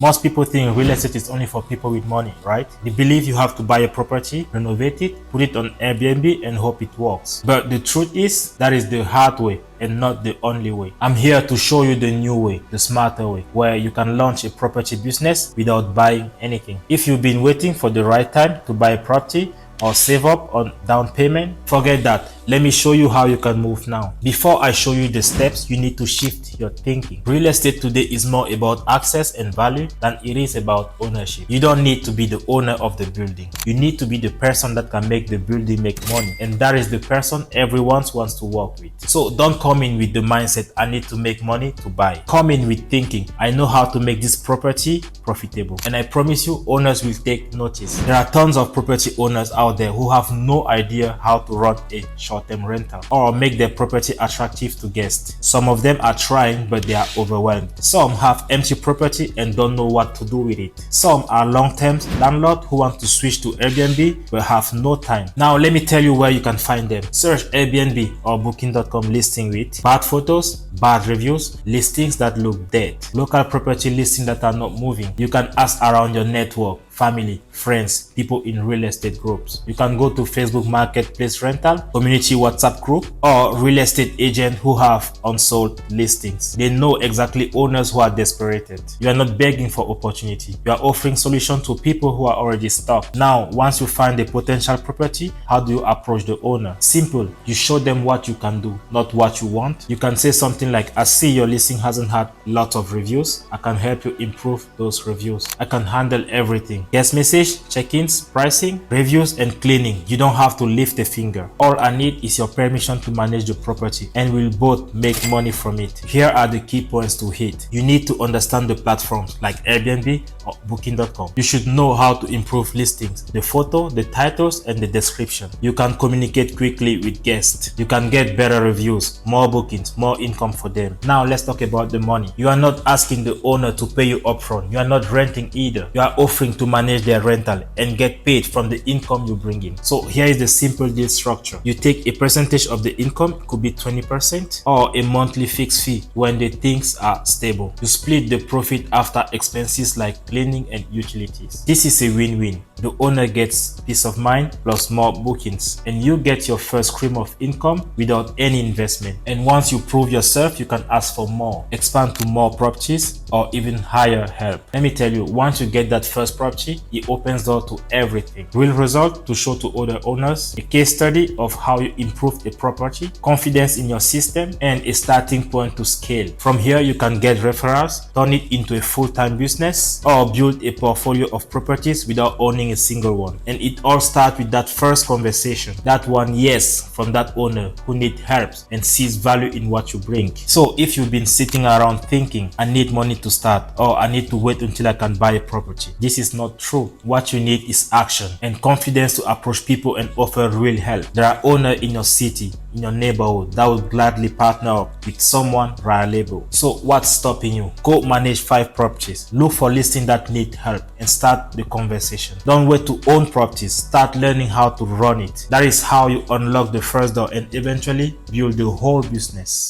Most people think real estate is only for people with money, right? They believe you have to buy a property, renovate it, put it on Airbnb and hope it works. But the truth is, that is the hard way and not the only way. I'm here to show you the new way, the smarter way, where you can launch a property business without buying anything. If you've been waiting for the right time to buy a property or save up on down payment, forget that. Let me show you how you can move now. Before I show you the steps, you need to shift your thinking. Real estate today is more about access and value than it is about ownership. You don't need to be the owner of the building. You need to be the person that can make the building make money. And that is the person everyone wants to work with. So don't come in with the mindset, I need to make money to buy. Come in with thinking, I know how to make this property profitable. And I promise you, owners will take notice. There are tons of property owners out there who have no idea how to run a short-term rental or make their property attractive to guests. Some of them are trying, but they are overwhelmed. Some have empty property and don't know what to do with it. Some are long-term landlords who want to switch to Airbnb but have no time. Now let me tell you where you can find them. Search Airbnb or booking.com listing with bad photos, bad reviews, listings that look dead, local property listings that are not moving. You can ask around your network, family, friends, people in real estate groups. You can go to Facebook Marketplace Rental, community WhatsApp group, or real estate agent who have unsold listings. They know exactly owners who are desperate. You are not begging for opportunity. You are offering solutions to people who are already stuck. Now, once you find a potential property, how do you approach the owner? Simple. You show them what you can do, not what you want. You can say something like, I see your listing hasn't had lots of reviews. I can help you improve those reviews. I can handle everything. Guest message, check-ins, pricing, reviews and cleaning. You don't have to lift a finger. All I need is your permission to manage the property and we'll both make money from it. Here are the key points to hit. You need to understand the platforms like Airbnb or booking.com. You should know how to improve listings, the photo, the titles and the description. You can communicate quickly with guests. You can get better reviews, more bookings, more income for them. Now let's talk about the money. You are not asking the owner to pay you upfront. You are not renting either. You are offering to manage their rental and get paid from the income you bring in. So here is the simple deal structure. You take a percentage of the income, it could be 20% or a monthly fixed fee when the things are stable. You split the profit after expenses like cleaning and utilities. This is a win-win. The owner gets peace of mind plus more bookings and you get your first stream of income without any investment. And once you prove yourself, you can ask for more, expand to more properties or even hire help. Let me tell you, once you get that first property, it opens door to everything. Real result to show to other owners, a case study of how you improved a property, confidence in your system, and a starting point to scale. From here, you can get referrals, turn it into a full-time business, or build a portfolio of properties without owning a single one. And it all starts with that first conversation, that one yes from that owner who needs help and sees value in what you bring. So if you've been sitting around thinking, I need money to start or I need to wait until I can buy a property, this is not true. What you need is action and confidence to approach people and offer real help. There are owners in your city, in your neighborhood that will gladly partner up with someone reliable. So what's stopping you? Go manage 5 properties. Look for listings that need help and start the conversation. Don't wait to own properties. Start learning how to run it. That is how you unlock the first door and eventually build the whole business.